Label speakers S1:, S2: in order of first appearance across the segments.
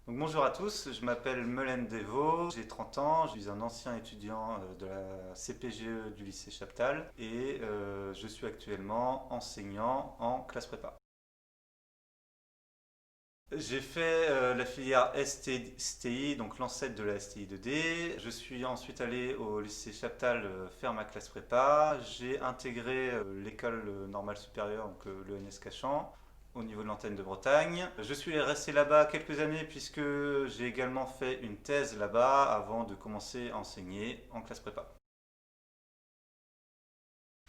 S1: Donc bonjour à tous, je m'appelle Melaine Devaux, j'ai 30 ans, je suis un ancien étudiant de la CPGE du lycée Chaptal et je suis actuellement enseignant en classe prépa. J'ai fait la filière STI, donc l'ancêtre de la STI 2D. Je suis ensuite allé au lycée Chaptal faire ma classe prépa. J'ai intégré l'école normale supérieure, donc l'ENS Cachan, au niveau de l'antenne de Bretagne. Je suis resté là-bas quelques années puisque j'ai également fait une thèse là-bas avant de commencer à enseigner en classe prépa.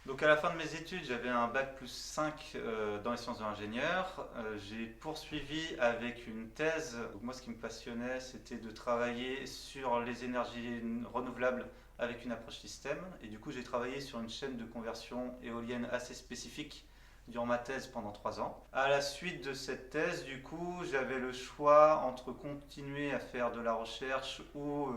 S1: Donc à la fin de mes études, j'avais un bac plus 5 dans les sciences de l'ingénieur. J'ai poursuivi avec une thèse. Donc moi, ce qui me passionnait, c'était de travailler sur les énergies renouvelables avec une approche système. Et du coup, j'ai travaillé sur une chaîne de conversion éolienne assez spécifique durant ma thèse pendant 3 ans. À la suite de cette thèse, du coup, j'avais le choix entre continuer à faire de la recherche ou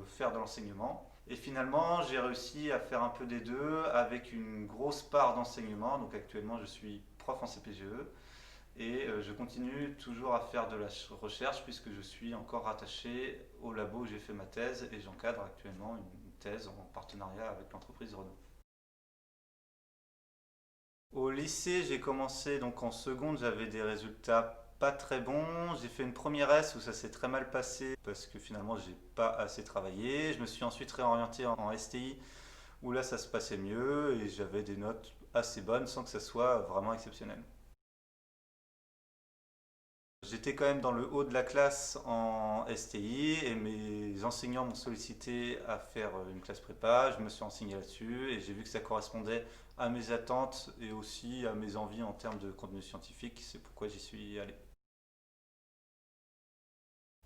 S1: faire de l'enseignement. Et finalement, j'ai réussi à faire un peu des deux avec une grosse part d'enseignement. Donc actuellement, je suis prof en CPGE et je continue toujours à faire de la recherche puisque je suis encore rattaché au labo où j'ai fait ma thèse et j'encadre actuellement une thèse en partenariat avec l'entreprise Renault. Au lycée, j'ai commencé donc en seconde, j'avais des résultats pas très bons. J'ai fait une première S où ça s'est très mal passé parce que finalement j'ai pas assez travaillé. Je me suis ensuite réorienté en STI où là ça se passait mieux et j'avais des notes assez bonnes sans que ça soit vraiment exceptionnel. J'étais quand même dans le haut de la classe en STI et mes enseignants m'ont sollicité à faire une classe prépa. Je me suis renseigné là-dessus et j'ai vu que ça correspondait à mes attentes et aussi à mes envies en termes de contenu scientifique. C'est pourquoi j'y suis allé.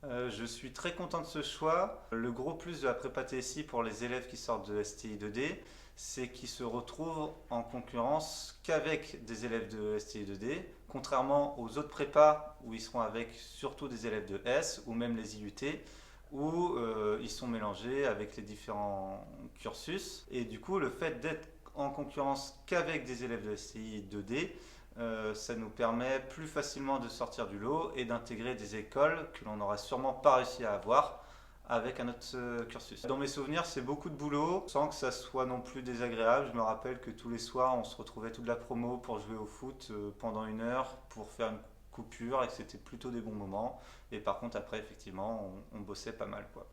S1: Je suis très content de ce choix. Le gros plus de la prépa TSI pour les élèves qui sortent de STI 2D, c'est qu'ils se retrouvent en concurrence qu'avec des élèves de STI 2D, contrairement aux autres prépas où ils seront avec surtout des élèves de S ou même les IUT, où ils sont mélangés avec les différents cursus. Et du coup, le fait d'être en concurrence qu'avec des élèves de STI 2D, ça nous permet plus facilement de sortir du lot et d'intégrer des écoles que l'on n'aura sûrement pas réussi à avoir avec un autre cursus. Dans mes souvenirs, c'est beaucoup de boulot sans que ça soit non plus désagréable. Je me rappelle que tous les soirs, on se retrouvait toute la promo pour jouer au foot pendant 1 heure pour faire une coupure et que c'était plutôt des bons moments. Et par contre, après, effectivement, on bossait pas mal, quoi.